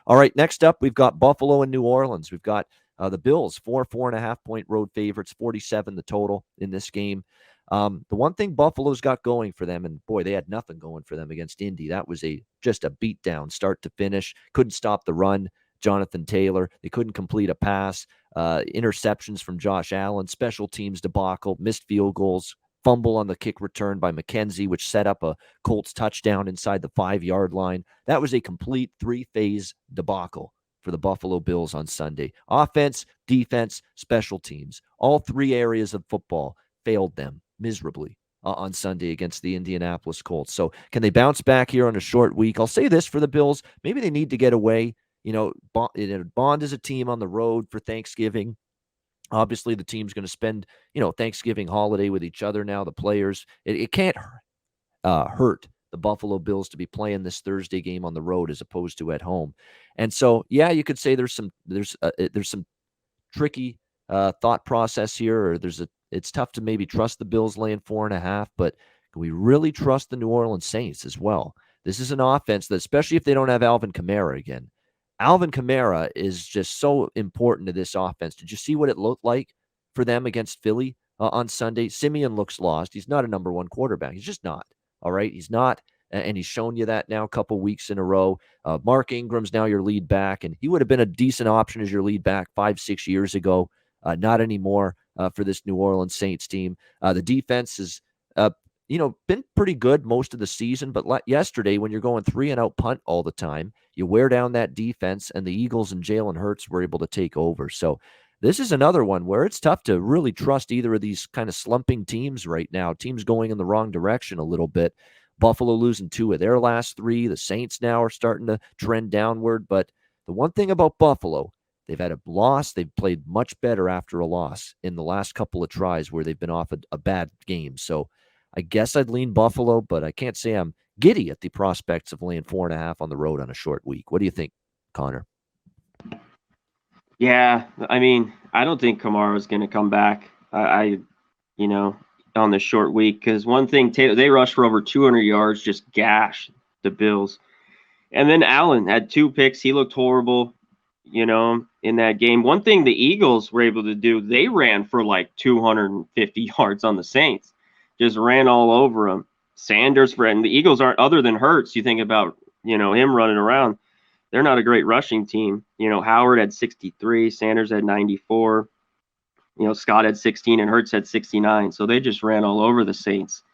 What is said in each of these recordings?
All right, next up, we've got Buffalo and New Orleans. We've got the Bills, 4.5-point road favorites, 47 the total in this game. The one thing Buffalo's got going for them, and boy, they had nothing going for them against Indy. That was just a beatdown start to finish. Couldn't stop the run. Jonathan Taylor, they couldn't complete a pass. Interceptions from Josh Allen, special teams debacle, missed field goals, fumble on the kick return by McKenzie, which set up a Colts touchdown inside the 5-yard line. That was a complete 3-phase debacle for the Buffalo Bills on Sunday. Offense, defense, special teams. All three areas of football failed them miserably on Sunday against the Indianapolis Colts. So can they bounce back here on a short week? I'll say this for the Bills. Maybe they need to get away. Bond as a team on the road for Thanksgiving. Obviously, the team's going to spend, Thanksgiving holiday with each other now, the players. It can't hurt the Buffalo Bills to be playing this Thursday game on the road as opposed to at home. And so, yeah, you could say there's some tricky thought process here, or it's tough to maybe trust the Bills laying 4.5, but can we really trust the New Orleans Saints as well? This is an offense that, especially if they don't have Alvin Kamara again, Alvin Kamara is just so important to this offense. Did you see what it looked like for them against Philly on Sunday? Simeon looks lost. He's not a number one quarterback. He's just not. All right. He's not. And he's shown you that now a couple weeks in a row. Mark Ingram's now your lead back, and he would have been a decent option as your lead back 5-6 years ago. Not anymore for this New Orleans Saints team. The defense has been pretty good most of the season, but yesterday when you're going 3-and-out punt all the time, you wear down that defense, and the Eagles and Jalen Hurts were able to take over. So this is another one where it's tough to really trust either of these kind of slumping teams right now, teams going in the wrong direction a little bit. Buffalo losing 2 of their last 3. The Saints now are starting to trend downward. But the one thing about Buffalo, they've had a loss. They've played much better after a loss in the last couple of tries where they've been off a bad game. So I guess I'd lean Buffalo, but I can't say I'm giddy at the prospects of laying 4.5 on the road on a short week. What do you think, Conor? Yeah, I mean, I don't think Kamara's going to come back. On the short week, because one thing, they rushed for over 200 yards, just gash the Bills. And then Allen had 2 picks. He looked horrible, in that game. One thing the Eagles were able to do, they ran for like 250 yards on the Saints. Just ran all over them. Sanders, and the Eagles aren't, other than Hurts, you think about, him running around. They're not a great rushing team. Howard had 63, Sanders had 94. Scott had 16 and Hurts had 69. So they just ran all over the Saints.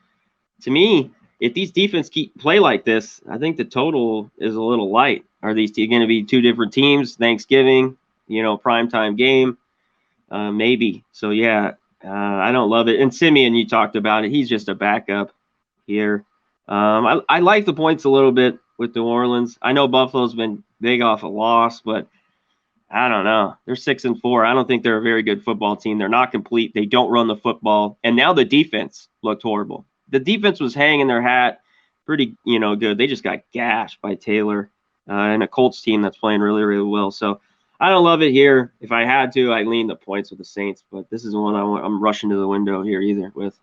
To me, if these defense play like this, I think the total is a little light. Are these going to be 2 different teams? Thanksgiving, primetime game? Maybe. So, yeah, I don't love it. And Simeon, you talked about it. He's just a backup here. I like the points a little bit with New Orleans. I know Buffalo's been big off a loss, but I don't know. They're 6-4. I don't think they're a very good football team. They're not complete. They don't run the football. And now the defense looked horrible. The defense was hanging their hat pretty, good. They just got gashed by Taylor and a Colts team that's playing really, really well. So I don't love it here. If I had to, I'd lean the points with the Saints. But this is one I'm rushing to the window here with.